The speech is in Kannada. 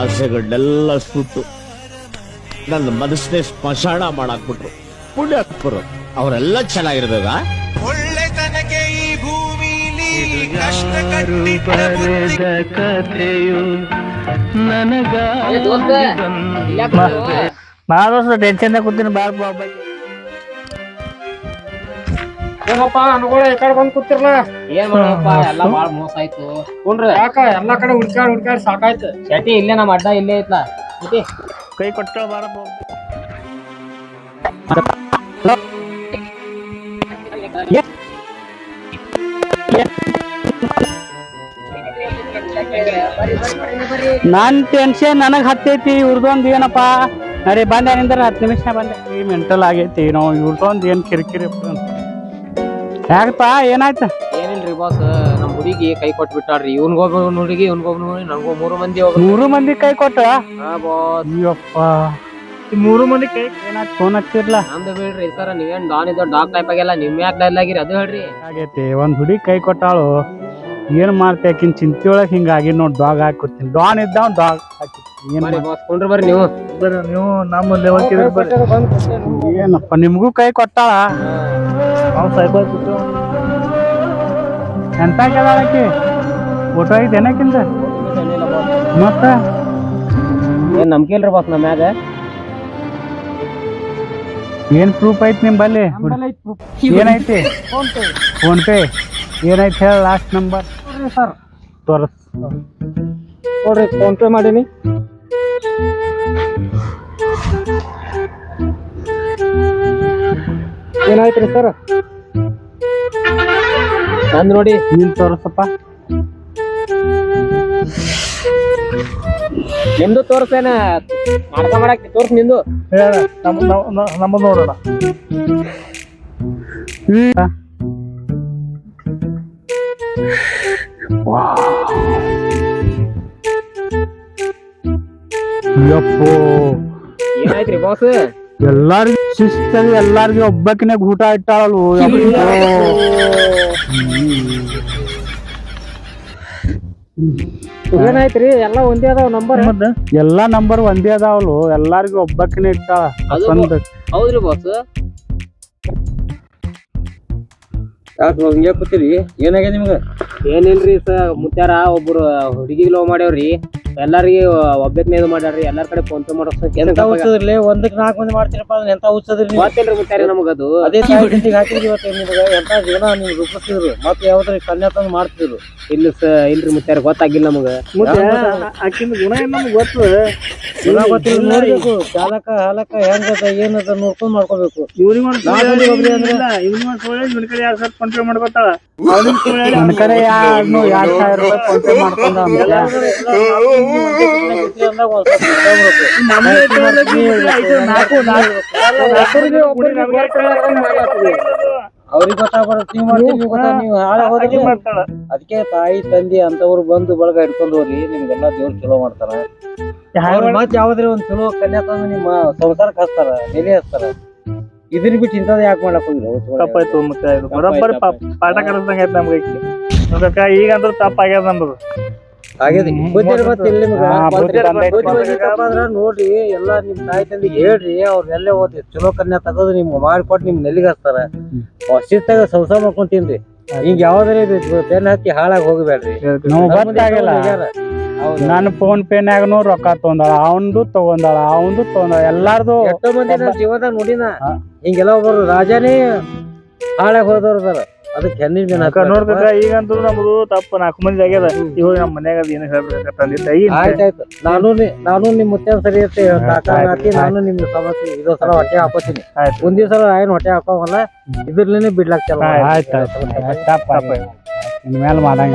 ಆಸೆಗಳನ್ನೆಲ್ಲ ಸುಟ್ಟು ನನ್ನ ಮನಸ್ಸನ್ನೇ ಸ್ಮಶಾನ ಮಾಡಾಕ್ಬಿಟ್ರು. ಪುಣ್ಯಾತ್ಮರು ಅವರೆಲ್ಲ ಚೆನ್ನಾಗಿರ್ಬೇಕ. ಒಳ್ಳೆತನಕ್ಕೆ ಈ ಭೂಮಿಲಿ ಕಷ್ಟ ಕಟ್ಟಿಟ್ಟ ಕಥೆಯು ನನಗಾಗಿ ಟೆನ್ಷನ್ ಕೂತೀನಿ. ಏನಪ್ಪ ಅನ್ಗೋಳ ಈ ಕಡೆ ಬಂದ್ ಕೂತಿರ್ಲ. ಏನ್ ಮಾಡಪ್ಪ ಎಲ್ಲಾ ಬಾಳ ಮೋಸ ಆಯ್ತು. ಕುಂಡ್ರಿ ಯಾಕ ಎಲ್ಲಾ ಕಡೆ ಹುಡ್ಕಾಡ್ ಸಾಕಾಯ್ತು. ಶಟಿ ಇಲ್ಲೇ ನಮ್ಮ ಅಡ್ಡ ಇಲ್ಲೇ ಐತ್ಲಾ ಶಟಿ ಕೈ ಕೊಟ್ಟ ಬಾರಪ್ಪ. ನನ್ ಟೆನ್ಷನ್ ನನಗ್ ಹತ್ತೈತಿ. ಇವ್ರದೊಂದ್ ಏನಪ್ಪ ನಡಿ ಬಂದೆ ನಿಂದ್ರ 10 ನಿಮಿಷ ಬಂದೆ. ಈ ಮೆಂಟಲ್ ಆಗೈತಿ ನಾವು. ಇವ್ರದೊಂದ್ ಏನ್ ಕಿರಿಕಿರಿ ಯಾಕಪ್ಪ ಏನಾಯ್ತ? ಏನಿಲ್ರಿ ಬಾಸ್, ನಮ್ ಹುಡುಗಿ ಕೈ ಕೊಟ್ಟು ಬಿಟ್ಟಾಳ್ರಿ. ಇವ್ನಿಗೊಬ್ಬ ಹುಡುಗಿ ಇವ್ನಿಗೊಬ್ಬ ನಂಗೋ 3 ಮಂದಿ 3 ಮಂದಿ ಕೈ ಕೊಟ್ಟ. ಹಾ ಬಾಸ್, ಅಯ್ಯಪ್ಪ ಈ 3 ಮಂದಿ ಕೈ ಏನಾಯ್ತು? ಫೋನ್ ಹಚ್ಚಿರ್ಲ. ನಮ್ದು ಬಿಡ್ರಿ ಸರ್, ನೀವೇನ್ ಡಾನ್ ಇದ್ದೋ ಡಾಕ್ ಟೈಪ್ ಆಗಿಲ್ಲ. ನಿಮ್ ಯಾಕೆ ಡಲ್ ಆಗಿರಿ ಅದು ಹೇಳ್ರಿ. ಆಗೈತಿ ಒಂದ್ ಹುಡುಗಿ ಕೈ ಕೊಟ್ಟಾಳು. ಏನ್ ಮಾಡ್ತಿ ಆಕಿನ್ ಚಿಂತೆಯೊಳಗ್ ಹಿಂಗಾಗಿ ನೋಡ್ ಡಾಗ್ ಹಾಕೊತೀನಿ. ಡಾನ್ ಇದ್ದಾವ್ ಡಾಗ್ ಹಾಕಿ ಏನ್ ಬಾಸ್ ಕೊಂಡ್ರಿ ಬರ್ರಿ ನೀವು. ನೀವು ನಮ್ಮ ಏನಪ್ಪ ನಿಮ್ಗೂ ಕೈ ಕೊಟ್ಟಾಳ. ನಾವು ಸೈಕಲ್ ಎಂತ ಕೇಳಾಕಿ ಫೋಟೋ ಐತೆ ಏನಕ್ಕಿಂದ ಮತ್ತ ಏನ್ ನಂಬಿಕೆ ಇಲ್ರಿ ಬಾಸ್ ನಮ್ಮ ಮ್ಯಾಗ. ಏನ್ ಪ್ರೂಫ್ ಐತಿ ನಿಂಬಲ್ಲಿ? ಏನೈತಿ? ಫೋನ್ ಪೇ ಏನೈತಿ ಹೇಳ ಲಾಸ್ಟ್ ನಂಬರ್ ಸರ್ ತೋರ್ಸ್ ನೋಡ್ರಿ. ಫೋನ್ ಪೇ ಮಾಡೀನಿ. ಏನಾಯ್ತ್ರಿ ಸರ್? ನಂದ್ ನೋಡಿ ನೀನ್ ತೋರ್ಸಪ್ಪ. ನಿಮ್ದು ತೋರ್ಸೇನ ಮಾಡಕ್ ತೋರ್ಸ್ ನಿಂದು ಹೇಳ ನಮ್ಮದು ನೋಡೋಣ. ಯಪ್ಪೋ ಏನಾಯ್ತ್ರಿ ಬಾಸ್? ಎಲ್ಲಾರ್ಗು ಶಿಸ್ತಾಗಿ ಎಲ್ಲಾರ್ಗು ಒಬ್ಬಕಿನೇ ಊಟ ಇಟ್ಟಾಳಲ್ವ. ಏನಾಯ್ತ್ರಿ? ಎಲ್ಲಾ ಒಂದೇ ಅದಾವ ನಂಬರ್. ಎಲ್ಲಾ ನಂಬರ್ ಒಂದೇ ಅದಾವಲ್ವ. ಎಲ್ಲಾರ್ಗು ಒಬ್ಬಕಿನೇ ಇಟ್ಟಾಳ. ಹೌದ್ರಿ ಬಾಸ್. ಯಾಕೆ ಹಿಂಗೆ ಕೂತಿರಿ? ಏನಾಗ್ಯದ ನಿಮ್ಗ? ಏನಿಲ್ರಿ ಸರ್, ಮುತ್ಯಾರ ಒಬ್ರು ಹುಡುಗಿ ಲವ್ ಮಾಡ್ಯಾವ್ರಿ. ಎಲ್ಲಾರ್ಗಿ ಒಬ್ಬಕ್ನೇ ಇದು ಮಾಡ್ಯಾರ್ರಿ. ಎಲ್ಲಾರ್ ಕಡೆ ಫೋನ್ ಪೇ ಮಾಡೋ ಎಂತ ಹುಚ್ಚದ್ರಿ? 1ಕ್ಕೆ 4 ಮಂದಿ ಮಾಡ್ತೀರಪ್ಪ. ಎಂತ ಹುಚ್ಚದ್ರಿ? ಗೊತ್ತಿಲ್ರಿ ಮುತ್ಯಾರ ನಮಗದು. ಅದೇ ಹಾಕಿದ್ರಿ ನಿಮ್ಗ ಎಂತ ಜೀವನ ನೀವು ರೂಪಿಸ್ತಿದ್ರು. ಮತ್ತೆ ಯಾವ್ದ್ರಿ ಕನ್ಯಾ ತಂದು ಮಾಡ್ತಿದ್ರು? ಇಲ್ರಿ ಮುತ್ಯಾರ ಗೊತ್ತಾಗಿಲ್ಲ ನಮಗ. ಆಕಿನ ಗುಣ ಏನ್ ನಮ್ಗೆ ಗೊತ್ತು. ಗೊತ್ತಿಲ್ಲ. ನೋಡ್ಬೇಕು ಚಾಲಕ ಹಾಲಕ ಹೆಂಗದ ಏನದ ನೋಡ್ಕೊಂಡ್ ಮಾಡ್ಕೋಬೇಕು. ಮಾಡ್ಕೊತಾಳ. ನನ್ ಕಡೆ 2,000 ರೂಪಾಯಿ ಫೋನ್ ಪೇ ಮಾಡ್ಕೊಂಡ. ಅವ್ರಿಗೆ ಗೊತ್ತಾಗ್ಬಾರ್ದು. ನೀವು ಅದಕ್ಕೆ ತಾಯಿ ತಂದಿ ಅಂತವ್ರು ಬಂದು ಬಳಗ ಹಿಡ್ಕೊಂಡ್ ಹೋಗ್ರಿ. ನಿಮ್ಗೆಲ್ಲಾ ದೇವ್ರು ಚಲೋ ಮಾಡ್ತಾರ. ಮತ್ ಯಾವ್ದ್ರಿ ಒಂದ್ ಚಲೋ ಕನ್ಯಾ ತಂದು ನಿಮ್ಮ ಸಂಸಾರಕ್ಕೆ ಹಚ್ತಾರ, ನೆಲೆ ಹಚ್ತಾರ. ಇದನ್ನ ಬಿಟ್ಟು ಇಂಥದ್ ಯಾಕೆ ಮಾಡಕ್ ಹೋಗಿಲ್ಲ? ತಪ್ಪಾಯ್ತು ಮತ್ತೆ ಬರೋಬ್ಬರಿ ಪಾಠ ಕಲಿಸ್ದಂಗ ಆಯ್ತು ನಮ್ಗೆ. ಈಗಂದ್ರೂ ತಪ್ಪಾಗ್ಯದ ನಮ್ದು. ನೋಡ್ರಿ ಎಲ್ಲಾ ನಿಮ್ ತಾಯಿ ತಂದಿಗೆ ಹೇಳ್ರಿ. ಅವ್ರನ್ನೆಲ್ಲೇ ಓದಿ ಚಲೋ ಕನ್ಯಾ ತಗೋದು ನಿಮ್ಗೆ ಮಾಡಿಕೊಟ್ಟು ನಿಮ್ ನೆಲ್ಲಿಗೆ ಹಚ್ತಾರ. ಶಿಸ್ತಾಗ ಸಂಸಾರ ಮಾಡ್ಕೊಂತೀನ್ರಿ. ಹಿಂಗ ಯಾವ್ದಾರ ಬೆನ್ನ ಹತ್ತಿ ಹಾಳಾಗಿ ಹೋಗ್ಬೇಡ್ರಿ. ಗೊತ್ತಾಗಿಲ್ಲ. ನಾನು ಫೋನ್ ಪೇನ್ಯಾಗನು ರೊಕ್ಕ ತಗೊಂಡಾಳ, ಅವಂದು ತಗೊಂಡಾಳ, ಅವಂದು ತಗೊಂಡಾಳ. ಎಲ್ಲಾರ್ದು ಎಷ್ಟೋ ಮಂದಿ ನನ್ನ ಜೀವನದಾಗ ನೋಡಿನ ಹಿಂಗೆಲ್ಲ ಒಬ್ಬರು ರಾಜಾನೇ ಹಾಳಾಗಿ ಹೋದವ್ರದಾರ. ಅದಕ್ಕೆ ಹೆಣ್ಣಿನ ಬೆನ್ನ ನೋಡ್ಬೇಕ. ಈಗಂತೂ ನಮ್ದು ತಪ್ಪು 4 ಮಂದಿ ಆಗ್ಯದ. ಇವಾಗ ನಮ್ಮ ಮನ್ಯಾಗ ಏನ್ ಹೇಳ್ಬೇಕಂತ. ಆಯ್ತಾಯ್ತು. ನಾನು ನಿಮ್ ಮುತ್ತೆ ಸರಿ ಇರ್ತಿ ಕಾಕಿ. ನಾನು ನಿಮ್ ಸಮಸ್ಯೆ ಇದೊಂದ್ ಸಲ ಹೊಟ್ಟೆ ಹಾಕೋತೀನಿ. ಮುಂದಿನ ಸಲ ಏನ್ ಹೊಟ್ಟೆ ಹಾಕೋವಲ್ಲ, ಇದ್ರಲೇನೆ ಬಿಡ್ಲಾಕ್ ಚಲೋ. ಆಯ್ತಾಯ್ತು. ಇನ್ಮೇಲೆ ಮಾಡಂಗ